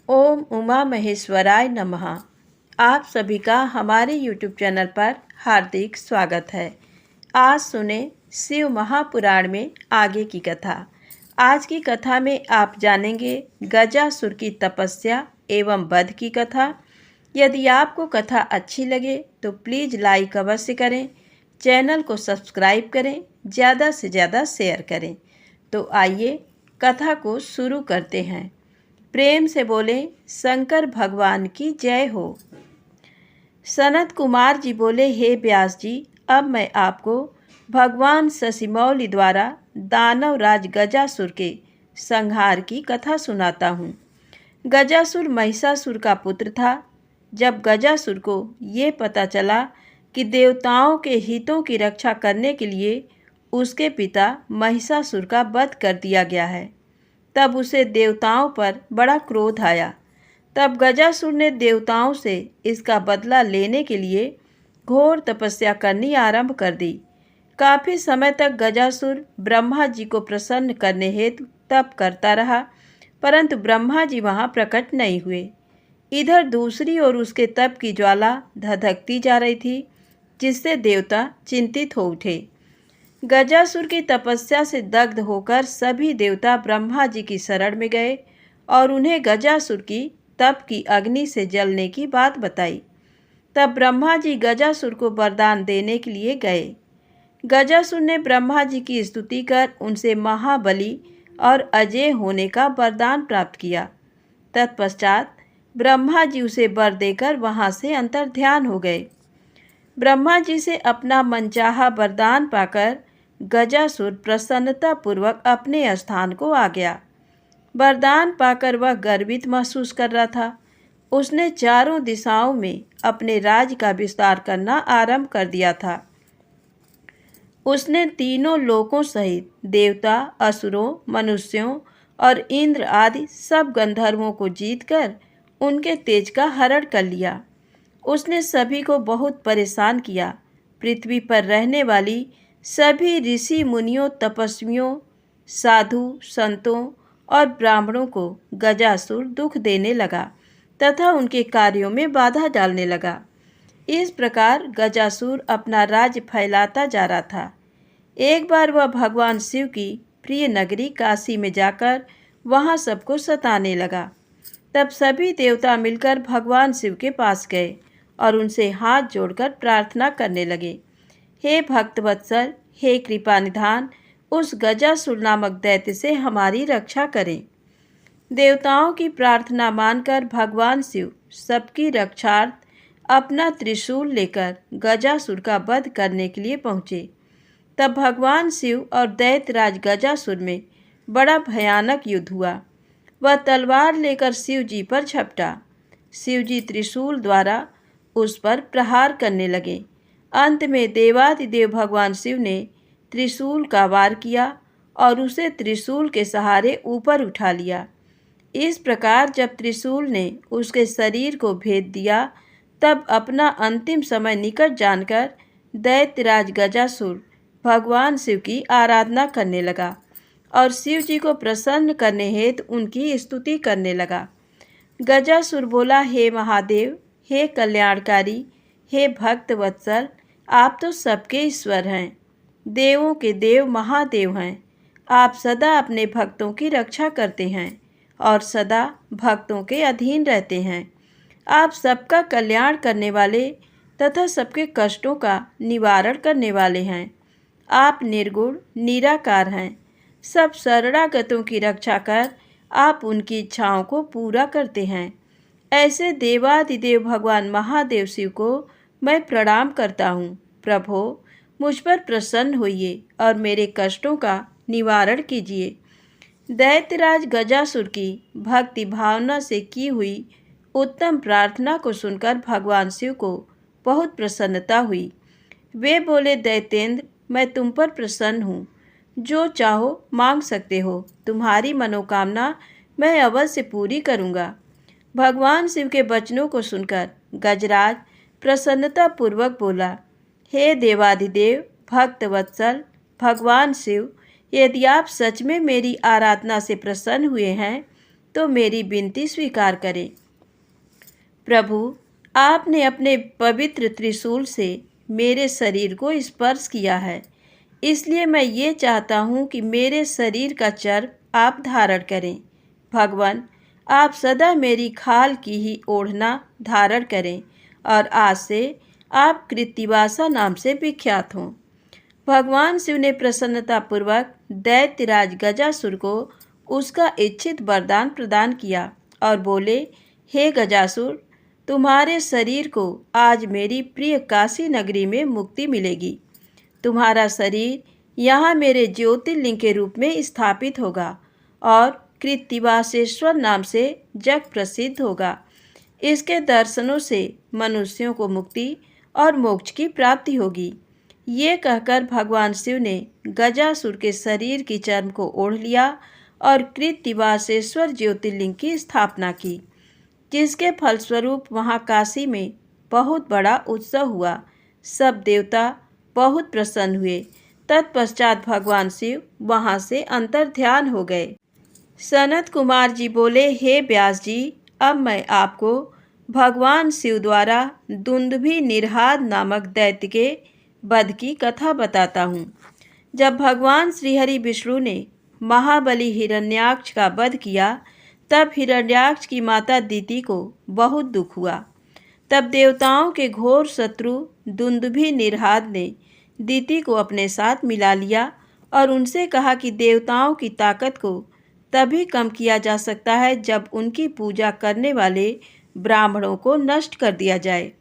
ओम उमा महेश्वराय नमः। आप सभी का हमारे YouTube चैनल पर हार्दिक स्वागत है। आज सुने शिव महापुराण में आगे की कथा। आज की कथा में आप जानेंगे गजासुर की तपस्या एवं वध की कथा। यदि आपको कथा अच्छी लगे तो प्लीज़ लाइक अवश्य करें, चैनल को सब्सक्राइब करें, ज़्यादा से ज़्यादा शेयर करें। तो आइए कथा को शुरू करते हैं। प्रेम से बोले शंकर भगवान की जय हो। सनत कुमार जी बोले, हे व्यास जी, अब मैं आपको भगवान शशिमौली द्वारा दानव राज गजासुर के संहार की कथा सुनाता हूँ। गजासुर महिषासुर का पुत्र था। जब गजासुर को ये पता चला कि देवताओं के हितों की रक्षा करने के लिए उसके पिता महिषासुर का वध कर दिया गया है, तब उसे देवताओं पर बड़ा क्रोध आया। तब गजासुर ने देवताओं से इसका बदला लेने के लिए घोर तपस्या करनी आरंभ कर दी। काफ़ी समय तक गजासुर ब्रह्मा जी को प्रसन्न करने हेतु तप करता रहा, परंतु ब्रह्मा जी वहाँ प्रकट नहीं हुए। इधर दूसरी ओर उसके तप की ज्वाला धधकती जा रही थी, जिससे देवता चिंतित हो उठे। गजासुर की तपस्या से दग्ध होकर सभी देवता ब्रह्मा जी की शरण में गए और उन्हें गजासुर की तप की अग्नि से जलने की बात बताई। तब ब्रह्मा जी गजासुर को वरदान देने के लिए गए। गजासुर ने ब्रह्मा जी की स्तुति कर उनसे महाबली और अजेय होने का वरदान प्राप्त किया। तत्पश्चात ब्रह्मा जी उसे वर देकर वहां से अंतर्ध्यान हो गए। ब्रह्मा जी से अपना मनचाहा वरदान पाकर गजासुर प्रसन्नतापूर्वक अपने स्थान को आ गया। वरदान पाकर वह गर्वित महसूस कर रहा था। उसने चारों दिशाओं में अपने राज का विस्तार करना आरंभ कर दिया था। उसने तीनों लोकों सहित देवता, असुरों, मनुष्यों और इंद्र आदि सब गंधर्वों को जीतकर उनके तेज का हरण कर लिया। उसने सभी को बहुत परेशान किया। पृथ्वी पर रहने वाली सभी ऋषि मुनियों, तपस्वियों, साधु संतों और ब्राह्मणों को गजासुर दुख देने लगा तथा उनके कार्यों में बाधा डालने लगा। इस प्रकार गजासुर अपना राज्य फैलाता जा रहा था। एक बार वह भगवान शिव की प्रिय नगरी काशी में जाकर वहां सबको सताने लगा। तब सभी देवता मिलकर भगवान शिव के पास गए और उनसे हाथ जोड़कर प्रार्थना करने लगे, हे भक्तवत्सल, हे कृपानिधान, उस गजासुर नामक दैत्य से हमारी रक्षा करें। देवताओं की प्रार्थना मानकर भगवान शिव सबकी रक्षार्थ अपना त्रिशूल लेकर गजासुर का वध करने के लिए पहुँचे। तब भगवान शिव और दैत्यराज गजासुर में बड़ा भयानक युद्ध हुआ। वह तलवार लेकर शिव जी पर झपटा। शिव जी त्रिशूल द्वारा उस पर प्रहार करने लगे। अंत में देवादिदेव भगवान शिव ने त्रिशूल का वार किया और उसे त्रिशूल के सहारे ऊपर उठा लिया। इस प्रकार जब त्रिशूल ने उसके शरीर को भेद दिया, तब अपना अंतिम समय निकट जानकर दैत्यराज गजासुर भगवान शिव की आराधना करने लगा और शिव जी को प्रसन्न करने हेतु उनकी स्तुति करने लगा। गजासुर बोला, हे महादेव, हे कल्याणकारी, हे भक्त वत्सल, आप तो सबके ईश्वर हैं, देवों के देव महादेव हैं। आप सदा अपने भक्तों की रक्षा करते हैं और सदा भक्तों के अधीन रहते हैं। आप सबका कल्याण करने वाले तथा सबके कष्टों का निवारण करने वाले हैं। आप निर्गुण निराकार हैं। सब शरणागतों की रक्षा कर आप उनकी इच्छाओं को पूरा करते हैं। ऐसे देवादिदेव भगवान महादेव शिव को मैं प्रणाम करता हूँ। प्रभो, मुझ पर प्रसन्न होइए और मेरे कष्टों का निवारण कीजिए। दैत्यराज गजासुर की भक्ति भावना से की हुई उत्तम प्रार्थना को सुनकर भगवान शिव को बहुत प्रसन्नता हुई। वे बोले, दैत्येंद्र, मैं तुम पर प्रसन्न हूँ। जो चाहो मांग सकते हो। तुम्हारी मनोकामना मैं अवश्य पूरी करूँगा। भगवान शिव के वचनों को सुनकर गजराज प्रसन्नतापूर्वक बोला, हे देवाधिदेव भक्त वत्सल भगवान शिव, यदि आप सच में मेरी आराधना से प्रसन्न हुए हैं तो मेरी विनती स्वीकार करें। प्रभु, आपने अपने पवित्र त्रिशूल से मेरे शरीर को स्पर्श किया है, इसलिए मैं ये चाहता हूँ कि मेरे शरीर का चर्म आप धारण करें। भगवान, आप सदा मेरी खाल की ही ओढ़ना धारण करें और आज से आप कृत्तिवासा नाम से विख्यात हों। भगवान शिव ने प्रसन्नतापूर्वक दैत्यराज गजासुर को उसका इच्छित वरदान प्रदान किया और बोले, हे गजासुर, तुम्हारे शरीर को आज मेरी प्रिय काशी नगरी में मुक्ति मिलेगी। तुम्हारा शरीर यहाँ मेरे ज्योतिर्लिंग के रूप में स्थापित होगा और कृत्तिवासेश्वर नाम से जग प्रसिद्ध होगा। इसके दर्शनों से मनुष्यों को मुक्ति और मोक्ष की प्राप्ति होगी। ये कहकर भगवान शिव ने गजासुर के शरीर की चर्म को ओढ़ लिया और कृत्तिवासेश्वर ज्योतिर्लिंग की स्थापना की, जिसके फलस्वरूप वहाँ काशी में बहुत बड़ा उत्सव हुआ। सब देवता बहुत प्रसन्न हुए। तत्पश्चात भगवान शिव वहाँ से अंतर्ध्यान हो गए। सनत कुमार जी बोले, हे व्यास जी, अब मैं आपको भगवान शिव द्वारा दुंदुभि निरहाद नामक दैत्य के वध की कथा बताता हूँ। जब भगवान श्रीहरि विष्णु ने महाबली हिरण्याक्ष का वध किया, तब हिरण्याक्ष की माता दिति को बहुत दुख हुआ। तब देवताओं के घोर शत्रु दुंदुभि निरहाद ने दिति को अपने साथ मिला लिया और उनसे कहा कि देवताओं की ताकत को तभी कम किया जा सकता है जब उनकी पूजा करने वाले ब्राह्मणों को नष्ट कर दिया जाए।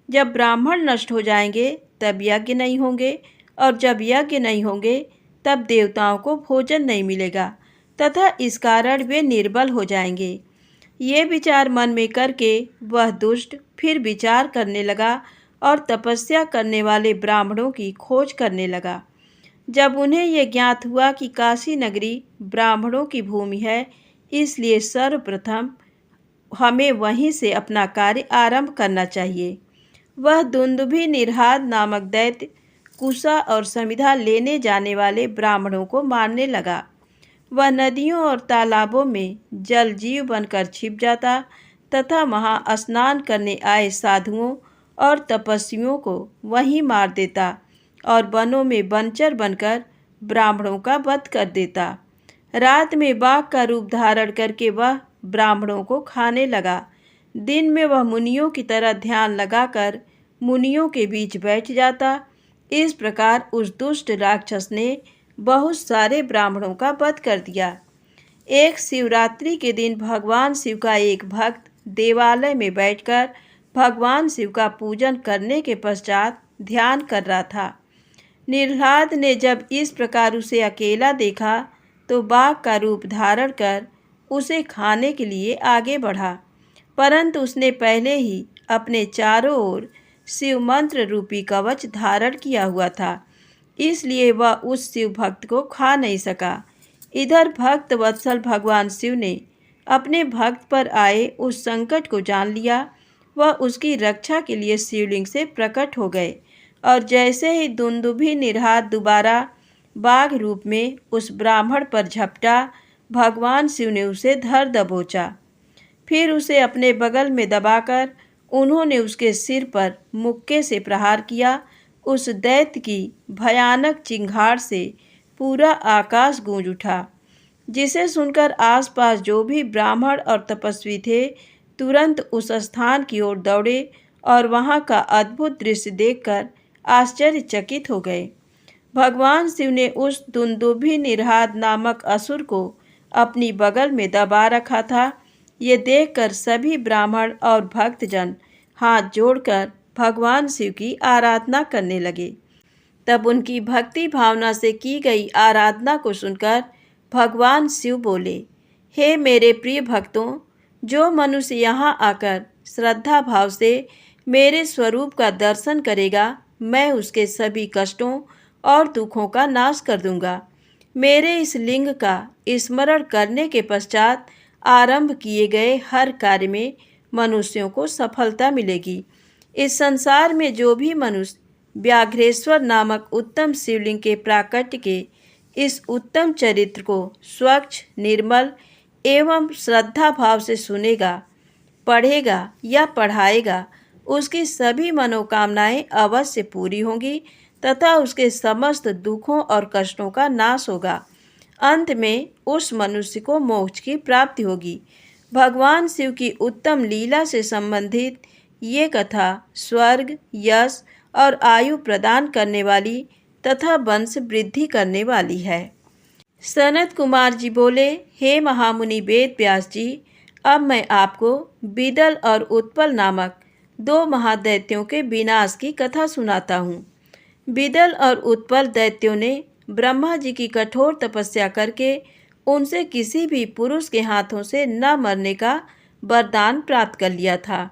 जब ब्राह्मण नष्ट हो जाएंगे तब यज्ञ नहीं होंगे, और जब यज्ञ नहीं होंगे तब देवताओं को भोजन नहीं मिलेगा तथा इस कारण वे निर्बल हो जाएंगे। ये विचार मन में करके वह दुष्ट फिर विचार करने लगा और तपस्या करने वाले ब्राह्मणों की खोज करने लगा। जब उन्हें यह ज्ञात हुआ कि काशी नगरी ब्राह्मणों की भूमि है, इसलिए सर्वप्रथम हमें वहीं से अपना कार्य आरंभ करना चाहिए। वह दुंदुभि निरहाद नामक दैत्य कुशा और समिधा लेने जाने वाले ब्राह्मणों को मारने लगा। वह नदियों और तालाबों में जल जीव बनकर छिप जाता तथा वहाँ स्नान करने आए साधुओं और तपस्वियों को वहीं मार देता और वनों में वनचर बनकर ब्राह्मणों का वध कर देता। रात में बाघ का रूप धारण करके वह ब्राह्मणों को खाने लगा। दिन में वह मुनियों की तरह ध्यान लगाकर मुनियों के बीच बैठ जाता। इस प्रकार उस दुष्ट राक्षस ने बहुत सारे ब्राह्मणों का वध कर दिया। एक शिवरात्रि के दिन भगवान शिव का एक भक्त देवालय में बैठकर भगवान शिव का पूजन करने के पश्चात ध्यान कर रहा था। निरहाद ने जब इस प्रकार उसे अकेला देखा तो बाघ का रूप धारण कर उसे खाने के लिए आगे बढ़ा, परंतु उसने पहले ही अपने चारों ओर शिव मंत्र रूपी कवच धारण किया हुआ था, इसलिए वह उस शिव भक्त को खा नहीं सका। इधर भक्त वत्सल भगवान शिव ने अपने भक्त पर आए उस संकट को जान लिया। वह उसकी रक्षा के लिए शिवलिंग से प्रकट हो गए और जैसे ही दुंदुभि निरहाद दोबारा बाघ रूप में उस ब्राह्मण पर झपटा, भगवान शिव ने उसे धर दबोचा। फिर उसे अपने बगल में दबाकर उन्होंने उसके सिर पर मुक्के से प्रहार किया। उस दैत्य की भयानक चिंगार से पूरा आकाश गूंज उठा, जिसे सुनकर आसपास जो भी ब्राह्मण और तपस्वी थे तुरंत उस स्थान की ओर दौड़े और वहां का अद्भुत दृश्य देखकर आश्चर्यचकित हो गए। भगवान शिव ने उस दुंदुभि निरहाद नामक असुर को अपनी बगल में दबा रखा था। ये देखकर सभी ब्राह्मण और भक्तजन हाथ जोड़कर भगवान शिव की आराधना करने लगे। तब उनकी भक्ति भावना से की गई आराधना को सुनकर भगवान शिव बोले, हे मेरे प्रिय भक्तों, जो मनुष्य यहाँ आकर श्रद्धा भाव से मेरे स्वरूप का दर्शन करेगा, मैं उसके सभी कष्टों और दुखों का नाश कर दूंगा। मेरे इस लिंग का स्मरण करने के पश्चात आरंभ किए गए हर कार्य में मनुष्यों को सफलता मिलेगी। इस संसार में जो भी मनुष्य व्याघ्रेश्वर नामक उत्तम शिवलिंग के प्राकट्य के इस उत्तम चरित्र को स्वच्छ, निर्मल एवं श्रद्धा भाव से सुनेगा, पढ़ेगा या पढ़ाएगा, उसकी सभी मनोकामनाएं अवश्य पूरी होंगी तथा उसके समस्त दुखों और कष्टों का नाश होगा। अंत में उस मनुष्य को मोक्ष की प्राप्ति होगी। भगवान शिव की उत्तम लीला से संबंधित ये कथा स्वर्ग, यश और आयु प्रदान करने वाली तथा वंश वृद्धि करने वाली है। सनत कुमार जी बोले, हे महामुनि वेद व्यास जी, अब मैं आपको बिदल और उत्पल नामक दो महादैत्यों के विनाश की कथा सुनाता हूँ। बिदल और उत्पल दैत्यों ने ब्रह्मा जी की कठोर तपस्या करके उनसे किसी भी पुरुष के हाथों से न मरने का वरदान प्राप्त कर लिया था।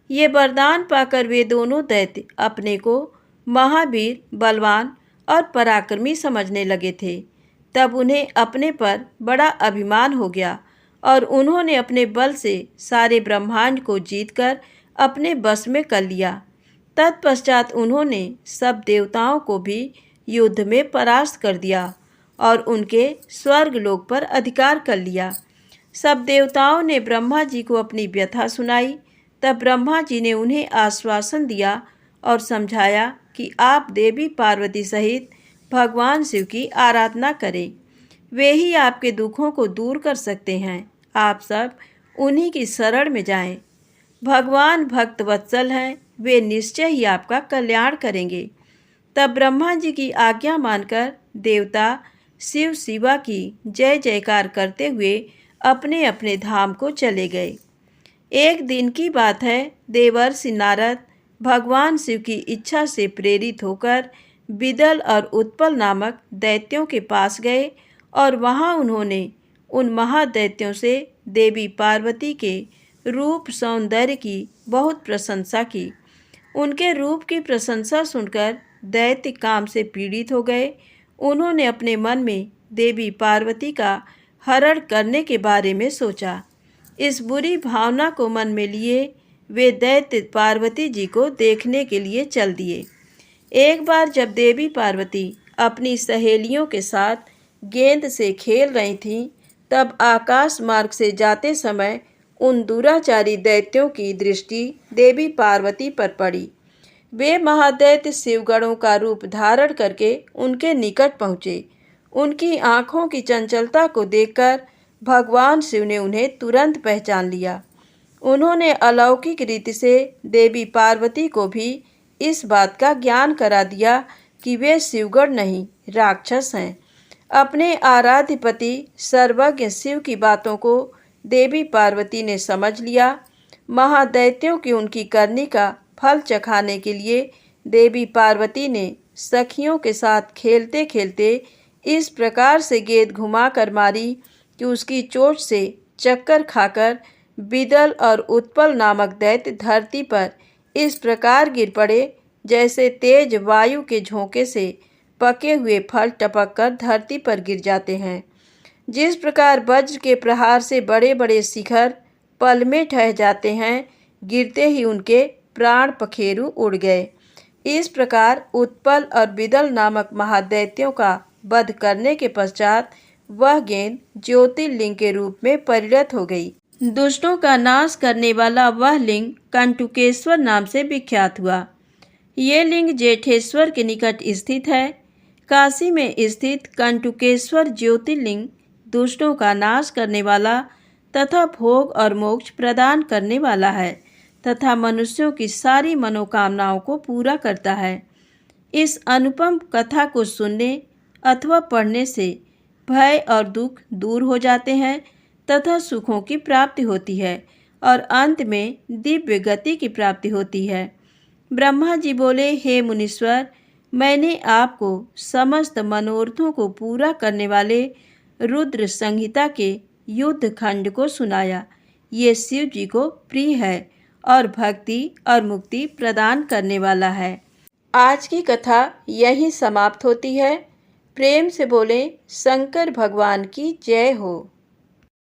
ये वरदान पाकर वे दोनों दैत्य अपने को महावीर, बलवान और पराक्रमी समझने लगे थे। तब उन्हें अपने पर बड़ा अभिमान हो गया और उन्होंने अपने बल से सारे ब्रह्मांड को जीतकर अपने बस में कर लिया। तत्पश्चात उन्होंने सब देवताओं को भी युद्ध में परास्त कर दिया और उनके स्वर्ग लोक पर अधिकार कर लिया। सब देवताओं ने ब्रह्मा जी को अपनी व्यथा सुनाई। तब ब्रह्मा जी ने उन्हें आश्वासन दिया और समझाया कि आप देवी पार्वती सहित भगवान शिव की आराधना करें, वे ही आपके दुखों को दूर कर सकते हैं। आप सब उन्हीं की शरण में जाएं। भगवान भक्त वत्सल हैं, वे निश्चय ही आपका कल्याण करेंगे। तब ब्रह्मा जी की आज्ञा मानकर देवता शिव शिवा की जय जयकार करते हुए अपने अपने धाम को चले गए। एक दिन की बात है, देवर्षि नारद भगवान शिव की इच्छा से प्रेरित होकर बिदल और उत्पल नामक दैत्यों के पास गए और वहां उन्होंने उन महादैत्यों से देवी पार्वती के रूप सौंदर्य की बहुत प्रशंसा की। उनके रूप की प्रशंसा सुनकर दैत्य काम से पीड़ित हो गए। उन्होंने अपने मन में देवी पार्वती का हरण करने के बारे में सोचा। इस बुरी भावना को मन में लिए वे दैत्य पार्वती जी को देखने के लिए चल दिए। एक बार जब देवी पार्वती अपनी सहेलियों के साथ गेंद से खेल रही थीं, तब आकाश मार्ग से जाते समय उन दुराचारी दैत्यों की दृष्टि देवी पार्वती पर पड़ी। वे महादैत्य शिवगणों का रूप धारण करके उनके निकट पहुँचे। उनकी आँखों की चंचलता को देखकर भगवान शिव ने उन्हें तुरंत पहचान लिया। उन्होंने अलौकिक रीति से देवी पार्वती को भी इस बात का ज्ञान करा दिया कि वे शिवगण नहीं, राक्षस हैं। अपने आराध्य पति सर्वज्ञ शिव की बातों को देवी पार्वती ने समझ लिया। महादैत्यों की उनकी करनी का फल चखाने के लिए देवी पार्वती ने सखियों के साथ खेलते खेलते इस प्रकार से गेंद घुमा कर मारी कि उसकी चोट से चक्कर खाकर बिदल और उत्पल नामक दैत्य धरती पर इस प्रकार गिर पड़े जैसे तेज वायु के झोंके से पके हुए फल टपक कर धरती पर गिर जाते हैं। जिस प्रकार वज्र के प्रहार से बड़े बड़े शिखर पल में ढह जाते हैं, गिरते ही उनके प्राण पखेरु उड़ गए। इस प्रकार उत्पल और बिदल नामक महादैत्यों का वध करने के पश्चात वह गेंद ज्योतिर्लिंग के रूप में परिणत हो गई। दुष्टों का नाश करने वाला वह लिंग कंटुकेश्वर नाम से विख्यात हुआ। ये लिंग जेठेश्वर के निकट स्थित है। काशी में स्थित कंटुकेश्वर ज्योतिर्लिंग दुष्टों का नाश करने वाला तथा भोग और मोक्ष प्रदान करने वाला है तथा मनुष्यों की सारी मनोकामनाओं को पूरा करता है। इस अनुपम कथा को सुनने अथवा पढ़ने से भय और दुख दूर हो जाते हैं तथा सुखों की प्राप्ति होती है और अंत में दिव्य गति की प्राप्ति होती है। ब्रह्मा जी बोले, हे मुनीश्वर, मैंने आपको समस्त मनोरथों को पूरा करने वाले रुद्र संहिता के युद्ध खंड को सुनाया। ये शिव जी को प्रिय है और भक्ति और मुक्ति प्रदान करने वाला है। आज की कथा यहीं समाप्त होती है। प्रेम से बोले शंकर भगवान की जय हो।